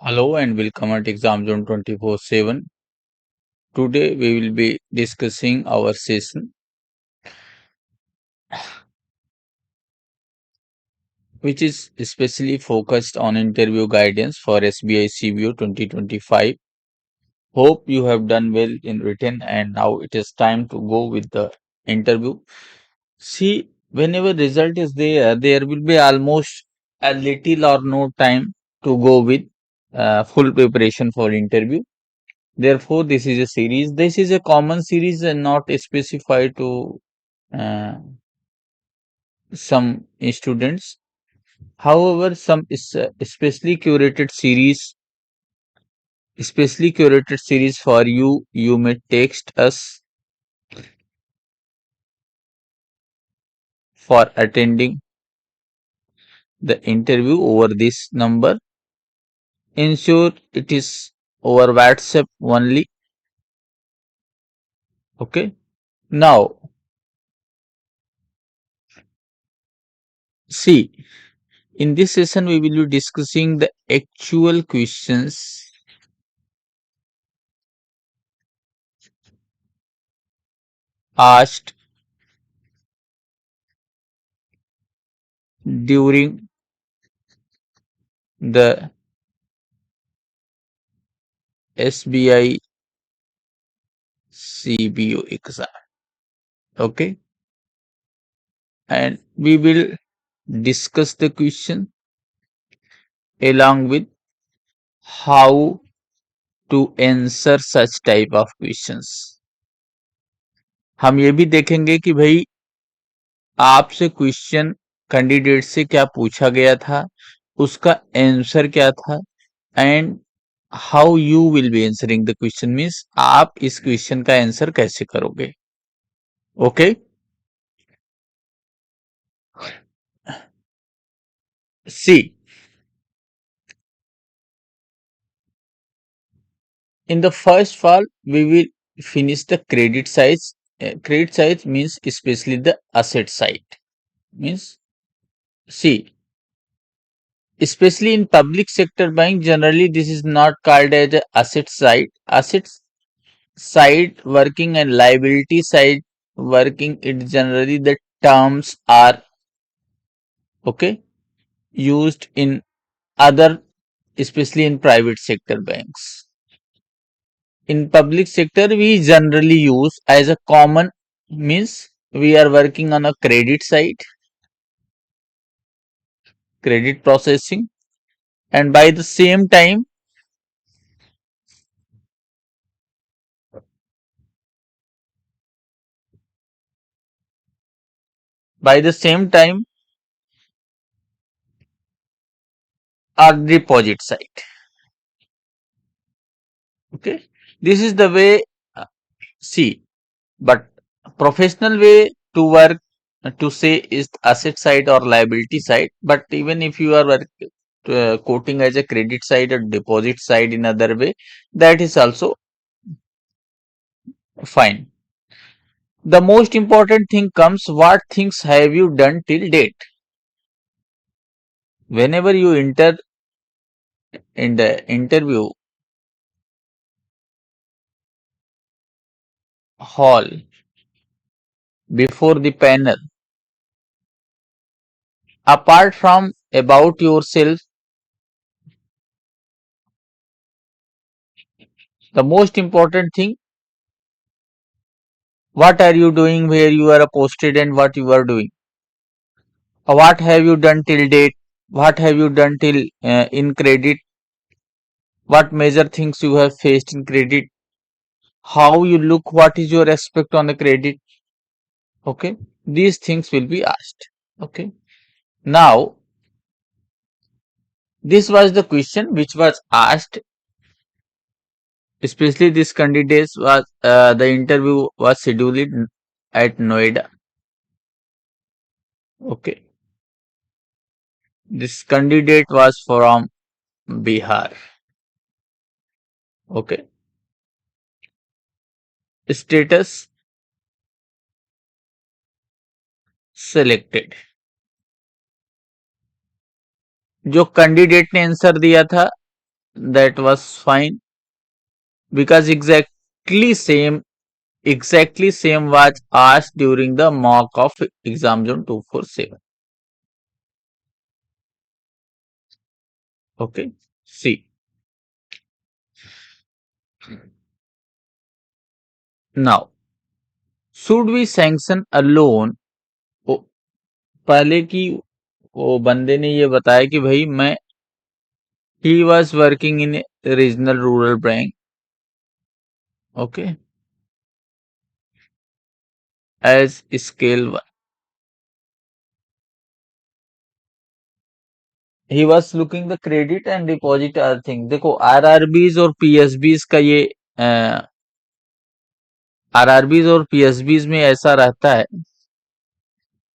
Hello and welcome at Exam Zone 24/7. Today we will be discussing our session which is especially focused on interview guidance for SBI CBO 2025. Hope you have done well in written and now it is time to go with the interview. See, whenever result is there, there will be almost a little or no time to go with full preparation for interview. Therefore, this is a series. This is a common series and not specified to uh, some students. However, some is especially curated series for you. You may text us for attending the interview over this number. Ensure it is over WhatsApp only. Okay. Now, see, in this session we will be discussing the actual questions asked during the SBI CBO exam. Okay. And we will discuss the question along with how to answer such type of questions. हम ये भी देखेंगे कि भाई आपसे question candidate से क्या पूछा गया था, उसका आंसर क्या था and how you will be answering the question means आप इस क्वेश्चन का आंसर कैसे करोगे. Okay. See, in the first fall we will finish the credit size. Credit size means especially the asset side means, see, especially in public sector bank generally this is not called as a asset side working and liability side working. It generally the terms are okay used in other, especially in private sector banks. In public sector we generally use as a common means we are working on a credit side, credit processing, and by the same time our deposit side. Okay, this is the way. See, but professional way to work to say is asset side or liability side. But even if you are quoting as a credit side or deposit side in other way, that is also fine. The most important thing comes, what things have you done till date? Whenever you enter in the interview hall before the panel, apart from about yourself, the most important thing, what are you doing, where you are posted and what you are doing. What have you done till date? What have you done till in credit? What major things you have faced in credit? How you look? What is your aspect on the credit? Okay, these things will be asked. Okay, now this was the question which was asked. Especially this candidates was the interview was scheduled at Noida. Okay, this candidate was from Bihar. Okay, status selected. जो candidate ने answer दिया था that was fine because exactly same was asked during the mock of exam zone 247. Okay, see, now should we sanction a loan? वो पहले की वो बंदे ने ये बताया कि भाई मैं he was working in a regional rural bank. Okay, as scale 1. He was looking the credit and deposit other thing. देखो आरआरबीज और पीएसबीज का ये आरआरबीज और पीएसबीज में ऐसा रहता है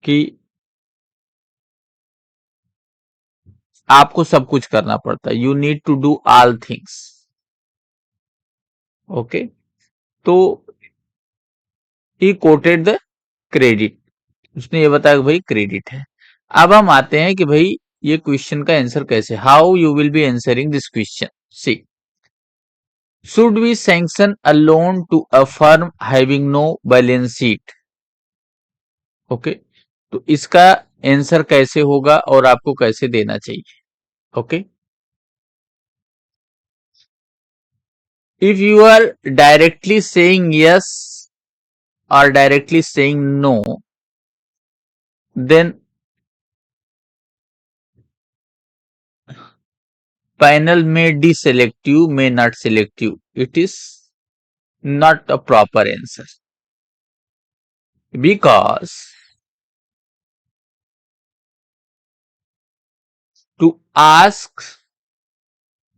कि आपको सब कुछ करना पड़ता है. You need to do all things. Okay, तो ही कोटेड द क्रेडिट. उसने ये बताया कि भाई क्रेडिट है. अब हम आते हैं कि भाई ये क्वेश्चन का आंसर कैसे, how you will be answering this question. See, should we sanction a loan to a firm having no balance sheet. Okay, तो इसका आंसर कैसे होगा और आपको कैसे देना चाहिए. Okay, if you are directly saying yes or directly saying no, then panel may deselect you, may not select you. It is not a proper answer because to ask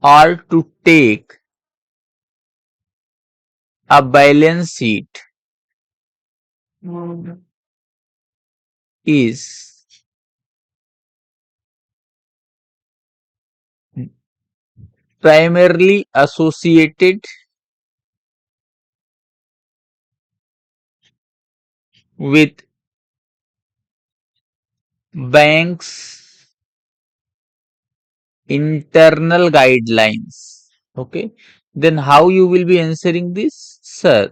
or to take a balance sheet is primarily associated with banks' internal guidelines. Okay, then how you will be answering this, sir?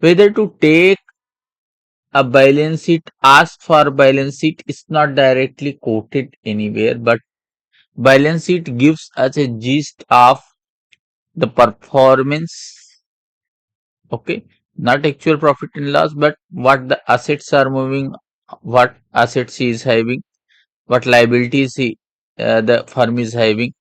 Whether to take a balance sheet, ask for balance sheet is not directly quoted anywhere, but balance sheet gives us a gist of the performance. Okay, not actual profit and loss, but what the assets are moving, what assets he is having, what liabilities the firm is having.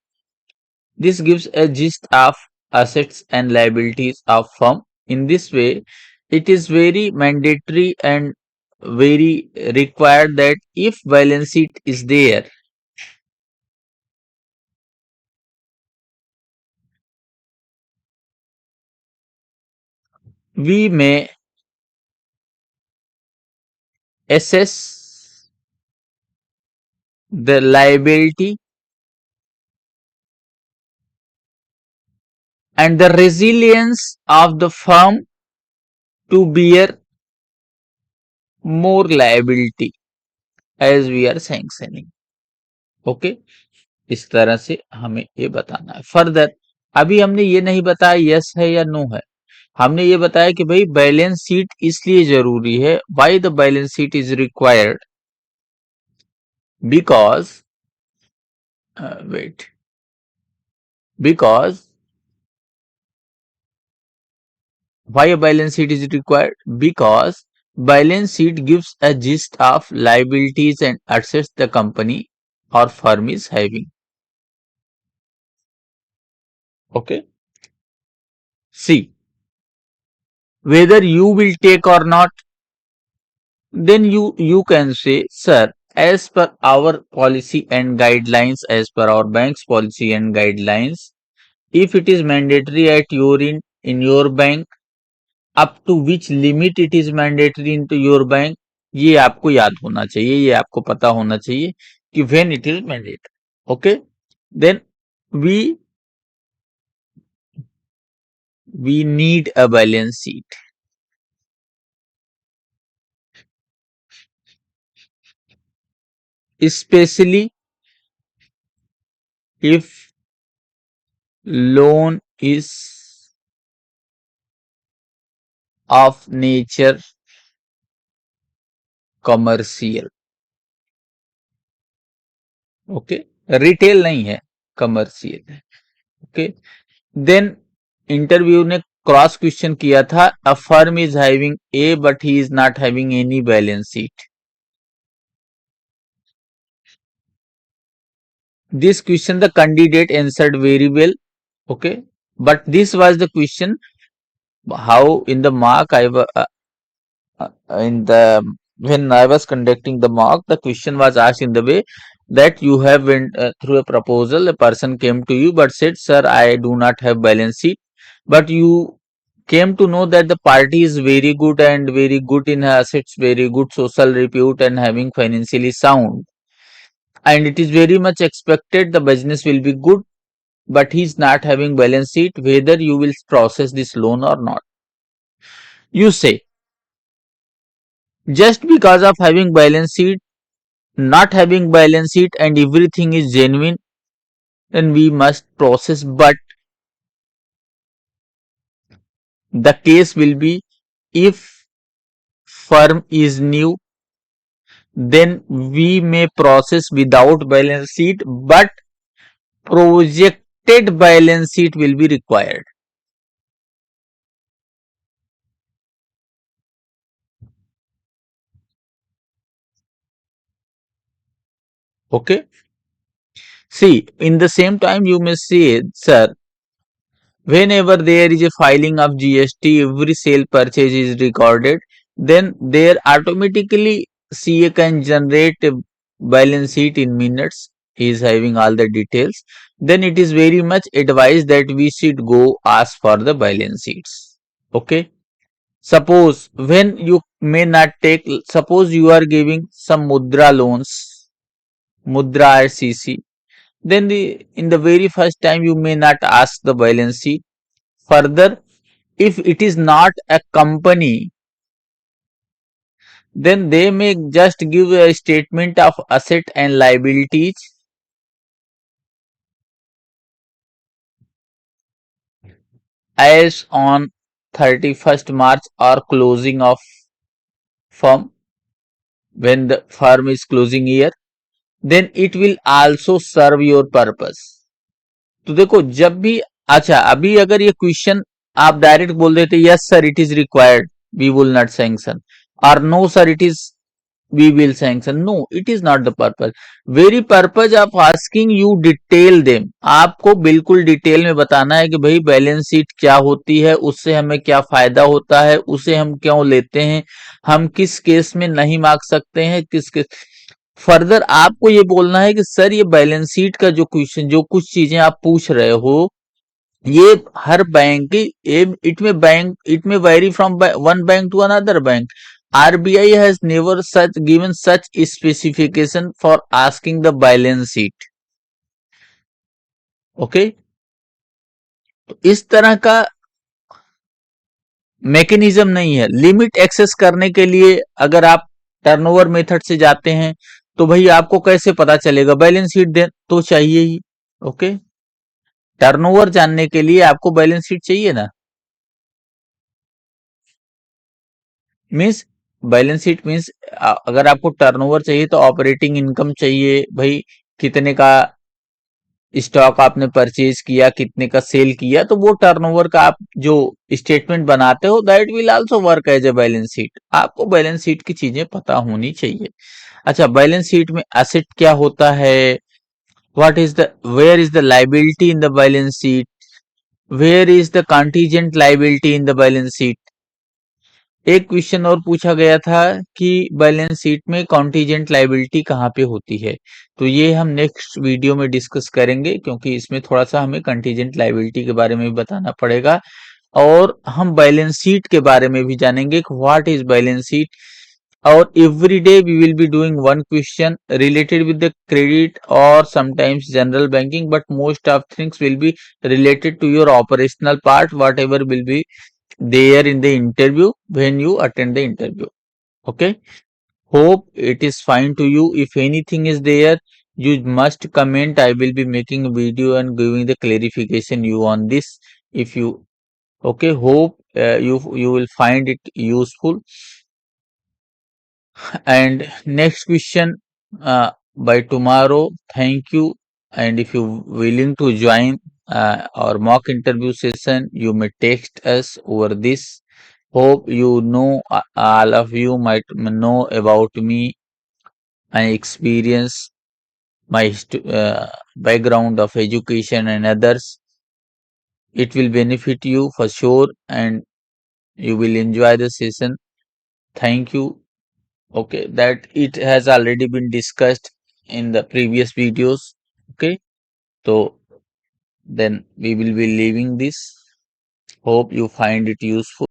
This gives a gist of assets and liabilities of firm. In this way, it is very mandatory and very required that if balance sheet is there, we may assess the liability and the resilience of the firm to bear more liability as we are sanctioning. Okay, इस तरह से हमें ये बताना है. Further अभी हमने ये नहीं बताया यस है या नो है. हमने ये बताया कि भाई बैलेंस शीट इसलिए जरूरी है. Why the balance sheet is required? Because wait because why a balance sheet is required? Because balance sheet gives a gist of liabilities and assets the company or firm is having. Okay, see, whether you will take or not, then you can say, sir, as per our policy and guidelines, as per our bank's policy and guidelines, if it is mandatory at your in your bank, up to which limit it is mandatory into your bank, ये आपको याद होना चाहिए, ये आपको पता होना चाहिए कि when it is mandatory. Okay, then we we need a balance sheet, especially if loan is of nature commercial. Okay, retail नहीं है, कमर्शियल है. ओके, देन इंटरव्यू ने क्रॉस क्वेश्चन किया था, a firm is having a but he is not having any balance sheet. This question the candidate answered very well. Okay, but this was the question. How in the mark in the when I was conducting the mock, the question was asked in the way that you have went through a proposal. A person came to you but said, "Sir, I do not have balance sheet." But you came to know that the party is very good and very good in assets, very good social repute, and having financially sound. And it is very much expected the business will be good, but he's not having balance sheet, whether you will process this loan or not. You say, just because of having balance sheet, not having balance sheet and everything is genuine, then we must process. But the case will be, if firm is new, then we may process without balance sheet, but projected balance sheet will be required. Okay. See, in the same time, you may say, sir, whenever there is a filing of GST, every sale purchase is recorded, then there automatically CA can generate a balance sheet in minutes. He is having all the details. Then it is very much advised that we should go ask for the balance sheets. Okay. Suppose when you may not take, suppose you are giving some mudra loans, mudra or CC, then in the very first time you may not ask the balance sheet. Further, if it is not a company, then they may just give a statement of asset and liabilities as on 31st March or closing of firm, when the firm is closing year, then it will also serve your purpose. तो देखो, जब भी, अच्छा, अभी अगर ये question आप direct बोल देते, yes sir it is required, we will not sanction, और no sir it is, we will sanction. No, it is not the purpose. Very purpose of asking you detail them. आपको बिल्कुल detail में बताना है कि भाई बैलेंस शीट क्या होती है, उससे हमें क्या फायदा होता है, उसे हम क्यों लेते हैं, हम किस केस में नहीं मांग सकते हैं, किस केस. फर्दर आपको ये बोलना है कि सर ये बैलेंस शीट का जो क्वेश्चन, जो कुछ चीजें आप पूछ रहे हो, ये हर बैंक की, it may vary from one bank to another bank. RBI has never such given such specification for asking the balance sheet. Okay, तो इस तरह का मैकेनिज्म नहीं है. लिमिट एक्सेस करने के लिए अगर आप टर्नओवर मेथड से जाते हैं, तो भाई आपको कैसे पता चलेगा, बैलेंस शीट दे तो चाहिए ही. ओके, टर्नओवर जानने के लिए आपको बैलेंस शीट चाहिए ना. मीन्स बैलेंस शीट मीन्स, अगर आपको टर्नओवर चाहिए तो ऑपरेटिंग इनकम चाहिए भाई, कितने का स्टॉक आपने परचेज किया, कितने का सेल किया, तो वो टर्नओवर का आप जो स्टेटमेंट बनाते हो, that will also work as a balance sheet. आपको बैलेंस शीट की चीजें पता होनी चाहिए. अच्छा, बैलेंस शीट में एसेट क्या होता है, what is the, where is the liability in the balance sheet, where is the contingent liability in the balance sheet. एक क्वेश्चन और पूछा गया था कि बैलेंस शीट में कॉन्टीजेंट लाइबिलिटी कहाँ पे होती है, तो ये हम नेक्स्ट वीडियो में डिस्कस करेंगे, क्योंकि इसमें थोड़ा सा हमें कंटीजेंट लाइबिलिटी के बारे में भी बताना पड़ेगा. और हम बैलेंस शीट के बारे में भी जानेंगे कि व्हाट इज बैलेंस शीट. और every day we will be doing one question related with the credit और sometimes general banking, but most of things will be related to your operational part, whatever will be there in the interview when you attend the interview. Okay, hope it is fine to you. If anything is there, You must comment. I will be making a video and giving the clarification you on this. If you okay, hope you will find it useful. And next question by tomorrow. Thank you. And if you willing to join our mock interview session, you may text us over this. Hope you know, all of you might know about me, my experience, my background of education and others. It will benefit you for sure, and you will enjoy the session. Thank you. Okay, that it has already been discussed in the previous videos. Okay, so then we will be leaving this. Hope you find it useful.